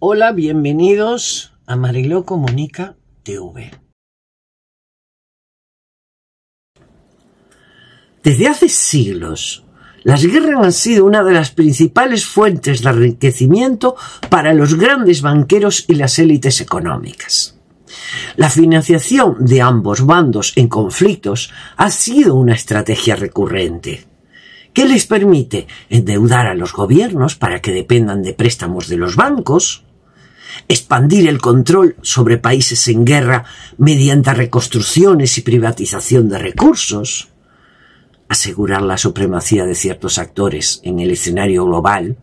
Hola, bienvenidos a Mariló Comunica TV. Desde hace siglos, las guerras han sido una de las principales fuentes de enriquecimiento para los grandes banqueros y las élites económicas. La financiación de ambos bandos en conflictos ha sido una estrategia recurrente, que les permite endeudar a los gobiernos para que dependan de préstamos de los bancos, expandir el control sobre países en guerra mediante reconstrucciones y privatización de recursos, asegurar la supremacía de ciertos actores en el escenario global,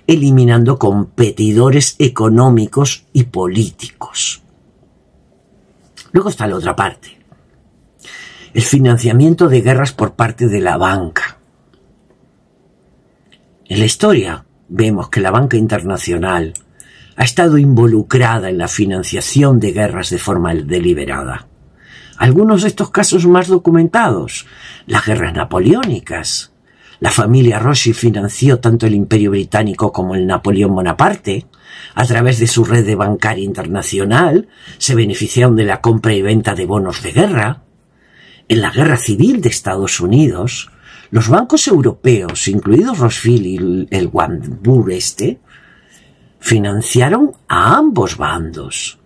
eliminando competidores económicos y políticos. Luego está la otra parte, el financiamiento de guerras por parte de la banca. En la historia vemos que la banca internacional ha estado involucrada en la financiación de guerras de forma deliberada. Algunos de estos casos más documentados, las guerras napoleónicas. La familia Rothschild financió tanto el Imperio Británico como el Napoleón Bonaparte. A través de su red bancaria internacional se beneficiaron de la compra y venta de bonos de guerra. En la Guerra Civil de Estados Unidos, los bancos europeos, incluidos Rothschild y el Warburg financiaron a ambos bandos.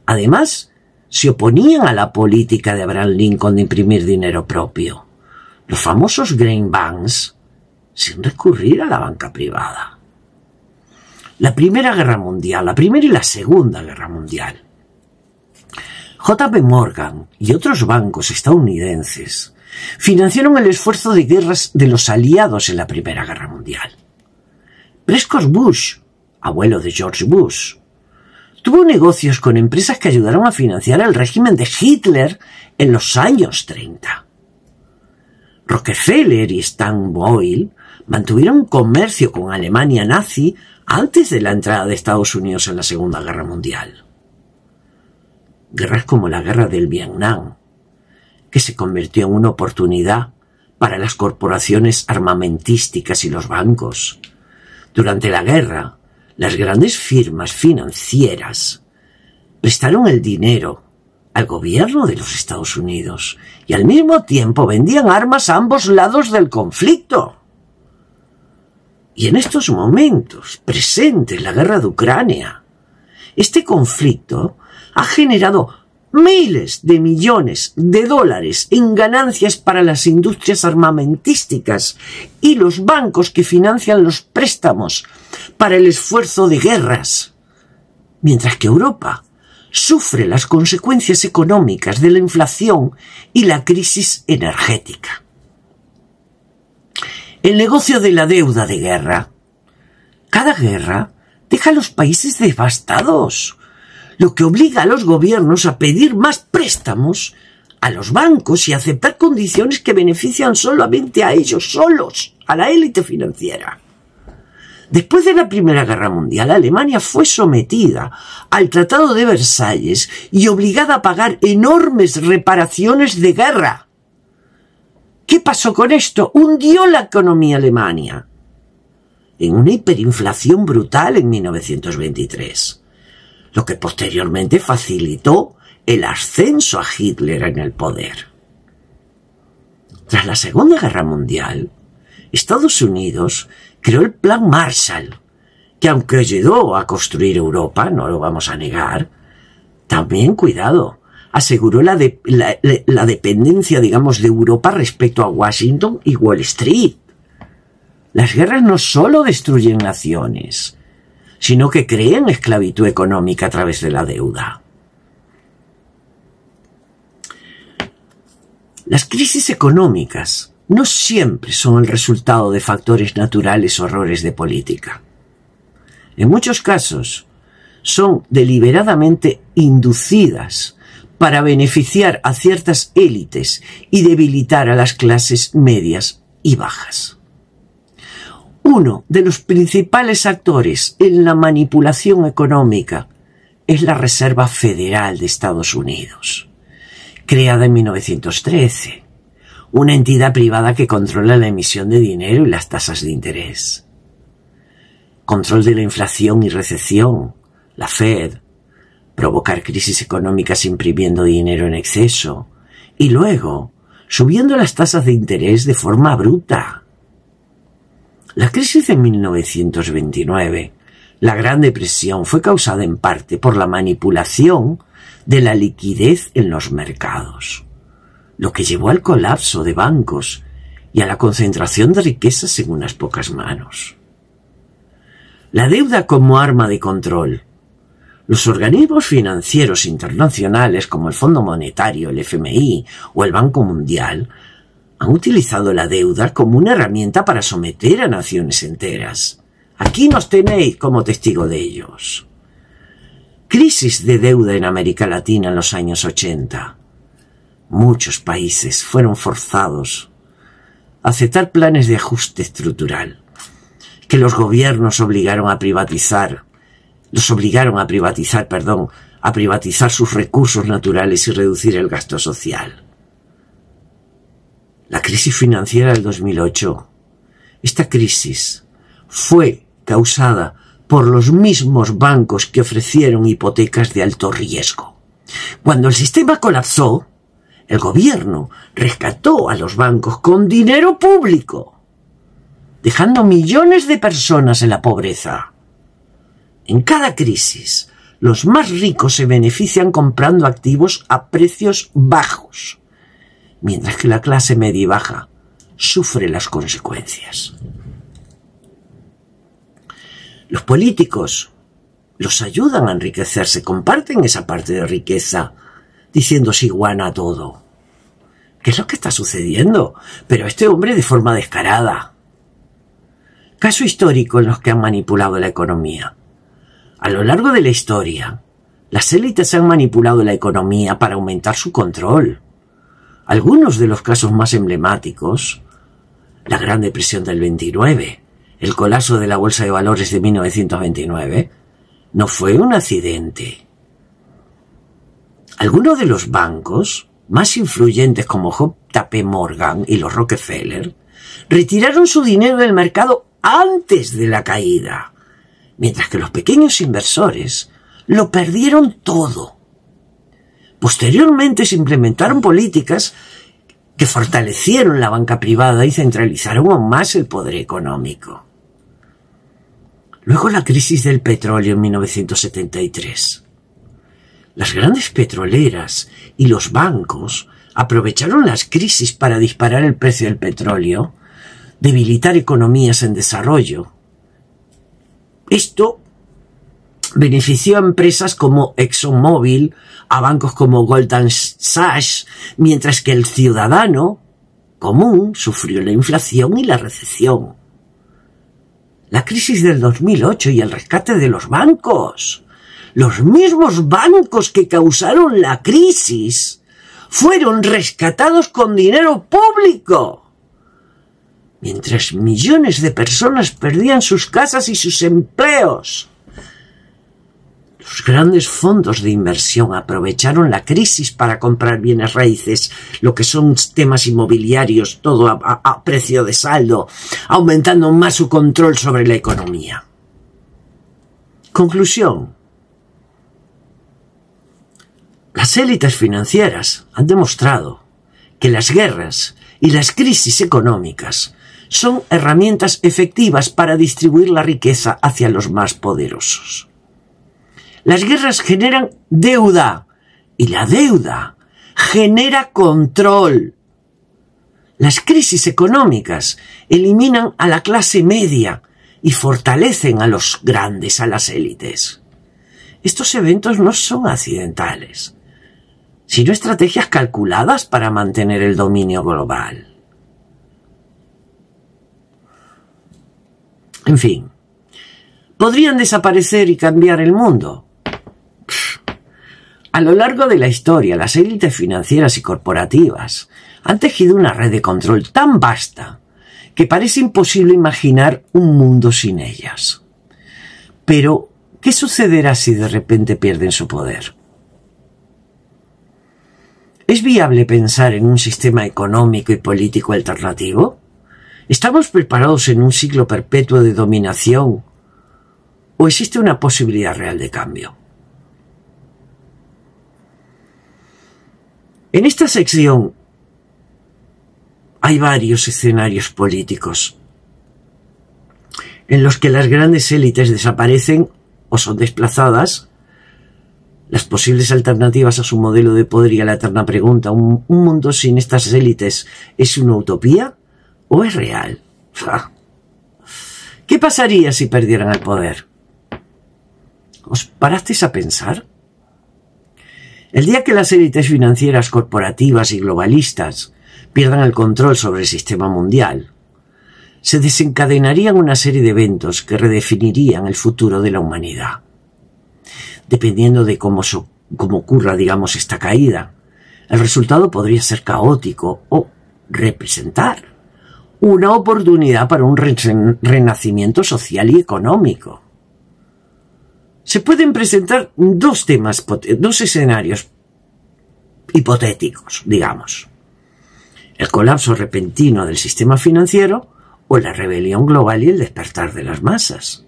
Además, se oponían a la política de Abraham Lincoln de imprimir dinero propio, los famosos grain banks, sin recurrir a la banca privada. La Primera Guerra Mundial, la Primera y la Segunda Guerra Mundial. JP Morgan y otros bancos estadounidenses financiaron el esfuerzo de guerras de los aliados en la Primera Guerra Mundial. Prescott Bush, abuelo de George Bush, tuvo negocios con empresas que ayudaron a financiar el régimen de Hitler en los años 30. Rockefeller y Stan Boyle mantuvieron comercio con Alemania nazi antes de la entrada de Estados Unidos en la Segunda Guerra Mundial. Guerras como la Guerra del Vietnam, que se convirtió en una oportunidad para las corporaciones armamentísticas y los bancos. Durante la guerra, las grandes firmas financieras prestaron el dinero al gobierno de los Estados Unidos y al mismo tiempo vendían armas a ambos lados del conflicto. Y en estos momentos, presente la guerra de Ucrania, este conflicto ha generado miles de millones de dólares en ganancias para las industrias armamentísticas y los bancos que financian los préstamos para el esfuerzo de guerras, mientras que Europa sufre las consecuencias económicas de la inflación y la crisis energética. El negocio de la deuda de guerra. Cada guerra deja a los países devastados, lo que obliga a los gobiernos a pedir más préstamos a los bancos y a aceptar condiciones que benefician solamente a ellos solos, a la élite financiera. Después de la Primera Guerra Mundial, Alemania fue sometida al Tratado de Versalles y obligada a pagar enormes reparaciones de guerra. ¿Qué pasó con esto? Hundió la economía alemana en una hiperinflación brutal en 1923. Lo que posteriormente facilitó el ascenso a Hitler en el poder. Tras la Segunda Guerra Mundial, Estados Unidos creó el Plan Marshall, que aunque ayudó a construir Europa, no lo vamos a negar, también, cuidado, aseguró la dependencia, digamos, de Europa respecto a Washington y Wall Street. Las guerras no solo destruyen naciones, sino que crean esclavitud económica a través de la deuda. Las crisis económicas no siempre son el resultado de factores naturales o errores de política. En muchos casos, son deliberadamente inducidas para beneficiar a ciertas élites y debilitar a las clases medias y bajas. Uno de los principales actores en la manipulación económica es la Reserva Federal de Estados Unidos, creada en 1913, una entidad privada que controla la emisión de dinero y las tasas de interés. Control de la inflación y recesión, la Fed, provocar crisis económicas imprimiendo dinero en exceso y luego subiendo las tasas de interés de forma bruta. La crisis de 1929, la Gran Depresión, fue causada en parte por la manipulación de la liquidez en los mercados, lo que llevó al colapso de bancos y a la concentración de riquezas en unas pocas manos. La deuda como arma de control. Los organismos financieros internacionales como el Fondo Monetario, el FMI o el Banco Mundial han utilizado la deuda como una herramienta para someter a naciones enteras. Aquí nos tenéis como testigo de ellos. Crisis de deuda en América Latina en los años 80. Muchos países fueron forzados a aceptar planes de ajuste estructural que los gobiernos obligaron a privatizar sus recursos naturales y reducir el gasto social. La crisis financiera del 2008. Esta crisis fue causada por los mismos bancos que ofrecieron hipotecas de alto riesgo. Cuando el sistema colapsó, el gobierno rescató a los bancos con dinero público, dejando millones de personas en la pobreza. En cada crisis, los más ricos se benefician comprando activos a precios bajos, mientras que la clase media y baja sufre las consecuencias. Los políticos los ayudan a enriquecerse, comparten esa parte de riqueza, diciendo sí guana a todo. ¿Qué es lo que está sucediendo? Pero este hombre de forma descarada. Caso histórico en los que han manipulado la economía. A lo largo de la historia, las élites han manipulado la economía para aumentar su control. Algunos de los casos más emblemáticos, la Gran Depresión del 29, el colapso de la Bolsa de Valores de 1929, no fue un accidente. Algunos de los bancos más influyentes como JP Morgan y los Rockefeller retiraron su dinero del mercado antes de la caída, mientras que los pequeños inversores lo perdieron todo. Posteriormente se implementaron políticas que fortalecieron la banca privada y centralizaron aún más el poder económico. Luego la crisis del petróleo en 1973. Las grandes petroleras y los bancos aprovecharon las crisis para disparar el precio del petróleo, debilitar economías en desarrollo. Esto benefició a empresas como ExxonMobil, a bancos como Goldman Sachs, mientras que el ciudadano común sufrió la inflación y la recesión. La crisis del 2008 y el rescate de los bancos. Los mismos bancos que causaron la crisis fueron rescatados con dinero público, mientras millones de personas perdían sus casas y sus empleos. Los grandes fondos de inversión aprovecharon la crisis para comprar bienes raíces, lo que son temas inmobiliarios, todo a precio de saldo, aumentando más su control sobre la economía. Conclusión. Las élites financieras han demostrado que las guerras y las crisis económicas son herramientas efectivas para distribuir la riqueza hacia los más poderosos. Las guerras generan deuda y la deuda genera control. Las crisis económicas eliminan a la clase media y fortalecen a los grandes, a las élites. Estos eventos no son accidentales, sino estrategias calculadas para mantener el dominio global. En fin, ¿podrían desaparecer y cambiar el mundo? A lo largo de la historia, las élites financieras y corporativas han tejido una red de control tan vasta que parece imposible imaginar un mundo sin ellas. Pero, ¿qué sucederá si de repente pierden su poder? ¿Es viable pensar en un sistema económico y político alternativo? ¿Estamos preparados en un ciclo perpetuo de dominación ¿O existe una posibilidad real de cambio? En esta sección hay varios escenarios políticos en los que las grandes élites desaparecen o son desplazadas. Las posibles alternativas a su modelo de poder y a la eterna pregunta, ¿un mundo sin estas élites es una utopía o es real? ¿Qué pasaría si perdieran el poder? ¿Os parasteis a pensar? El día que las élites financieras, corporativas y globalistas pierdan el control sobre el sistema mundial, se desencadenarían una serie de eventos que redefinirían el futuro de la humanidad. Dependiendo de cómo ocurra, digamos, esta caída, el resultado podría ser caótico o representar una oportunidad para un renacimiento social y económico. Se pueden presentar dos escenarios hipotéticos, digamos. El colapso repentino del sistema financiero o la rebelión global y el despertar de las masas.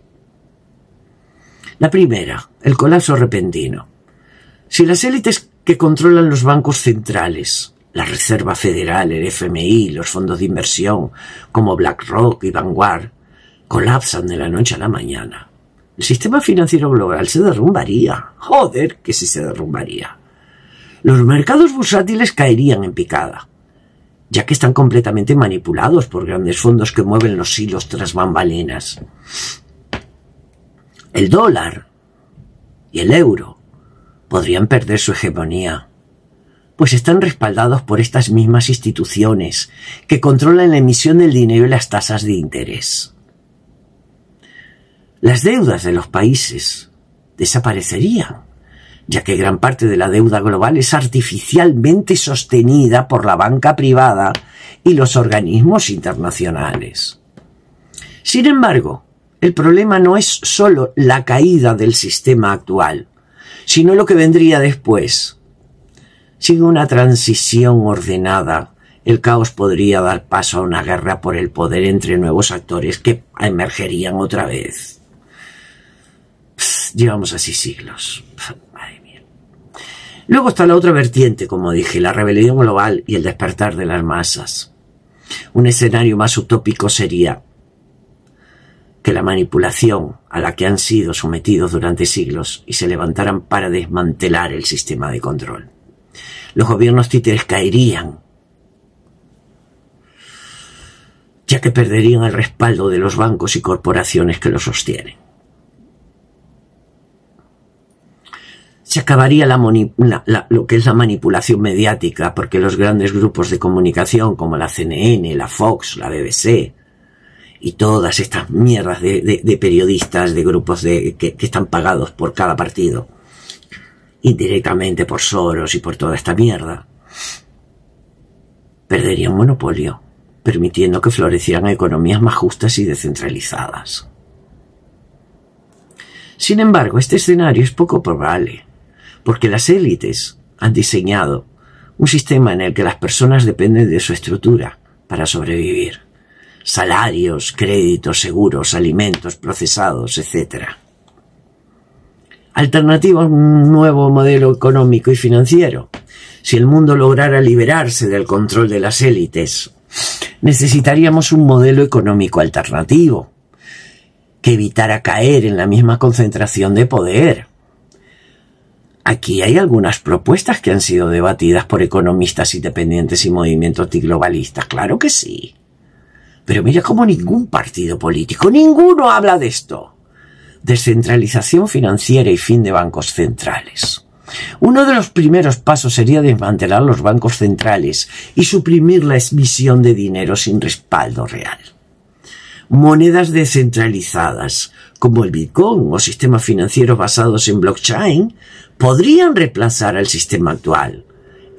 La primera, el colapso repentino. Si las élites que controlan los bancos centrales, la Reserva Federal, el FMI, los fondos de inversión como BlackRock y Vanguard, colapsan de la noche a la mañana, el sistema financiero global se derrumbaría. Joder, que sí se derrumbaría. Los mercados bursátiles caerían en picada, ya que están completamente manipulados por grandes fondos que mueven los hilos tras bambalinas. El dólar y el euro podrían perder su hegemonía, pues están respaldados por estas mismas instituciones que controlan la emisión del dinero y las tasas de interés. Las deudas de los países desaparecerían, ya que gran parte de la deuda global es artificialmente sostenida por la banca privada y los organismos internacionales. Sin embargo, el problema no es solo la caída del sistema actual, sino lo que vendría después. Sin una transición ordenada, el caos podría dar paso a una guerra por el poder entre nuevos actores que emergerían otra vez. Llevamos así siglos. Madre mía. Luego está la otra vertiente, como dije, la rebelión global y el despertar de las masas. Un escenario más utópico sería que la manipulación a la que han sido sometidos durante siglos y se levantaran para desmantelar el sistema de control. Los gobiernos títeres caerían, ya que perderían el respaldo de los bancos y corporaciones que los sostienen. Se acabaría lo que es la manipulación mediática, porque los grandes grupos de comunicación como la CNN, la Fox, la BBC y todas estas mierdas de periodistas, de grupos que están pagados por cada partido, indirectamente por Soros y por toda esta mierda, perderían monopolio, permitiendo que florecieran economías más justas y descentralizadas. Sin embargo, este escenario es poco probable, porque las élites han diseñado un sistema en el que las personas dependen de su estructura para sobrevivir. Salarios, créditos, seguros, alimentos procesados, etc. Alternativa a un nuevo modelo económico y financiero. Si el mundo lograra liberarse del control de las élites, necesitaríamos un modelo económico alternativo que evitara caer en la misma concentración de poder. Aquí hay algunas propuestas que han sido debatidas por economistas independientes y movimientos antiglobalistas, claro que sí. Pero mira cómo ningún partido político, ninguno habla de esto. Descentralización financiera y fin de bancos centrales. Uno de los primeros pasos sería desmantelar los bancos centrales y suprimir la emisión de dinero sin respaldo real. Monedas descentralizadas, como el Bitcoin o sistemas financieros basados en blockchain, podrían reemplazar al sistema actual,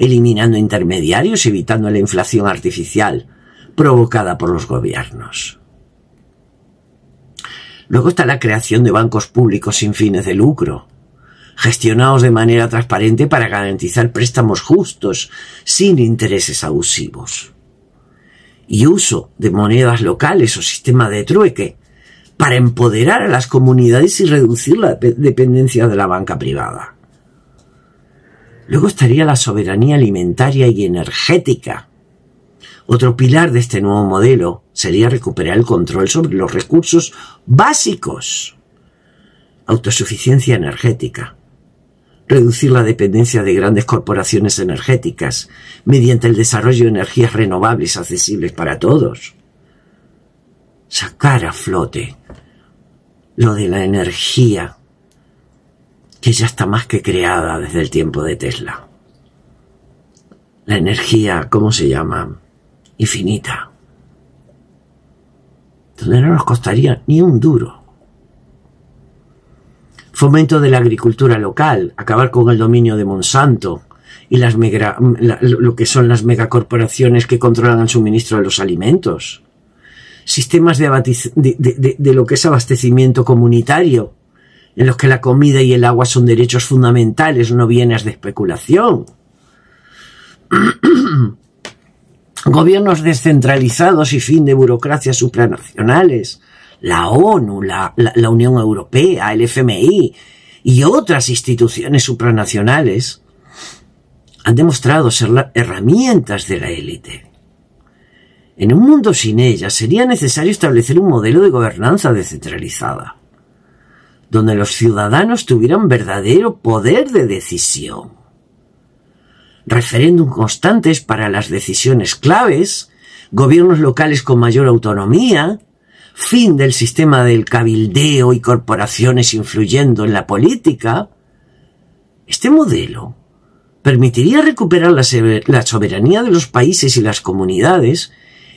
eliminando intermediarios y evitando la inflación artificial provocada por los gobiernos. Luego está la creación de bancos públicos sin fines de lucro, gestionados de manera transparente para garantizar préstamos justos, sin intereses abusivos. Y uso de monedas locales o sistema de trueque para empoderar a las comunidades y reducir la dependencia de la banca privada. Luego estaría la soberanía alimentaria y energética. Otro pilar de este nuevo modelo sería recuperar el control sobre los recursos básicos. Autosuficiencia energética. Reducir la dependencia de grandes corporaciones energéticas mediante el desarrollo de energías renovables accesibles para todos. Sacar a flote lo de la energía que ya está más que creada desde el tiempo de Tesla. La energía, ¿cómo se llama? Infinita. Donde no nos costaría ni un duro. Fomento de la agricultura local, acabar con el dominio de Monsanto y lo que son las megacorporaciones que controlan el suministro de los alimentos. Sistemas de lo que es abastecimiento comunitario, en los que la comida y el agua son derechos fundamentales, no bienes de especulación. Gobiernos descentralizados y fin de burocracias supranacionales. La ONU, la Unión Europea, el FMI y otras instituciones supranacionales han demostrado ser herramientas de la élite. En un mundo sin ellas sería necesario establecer un modelo de gobernanza descentralizada, donde los ciudadanos tuvieran verdadero poder de decisión. Referéndum constantes para las decisiones claves, gobiernos locales con mayor autonomía, fin del sistema del cabildeo y corporaciones influyendo en la política. Este modelo permitiría recuperar la soberanía de los países y las comunidades,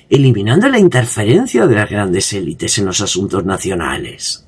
eliminando la interferencia de las grandes élites en los asuntos nacionales.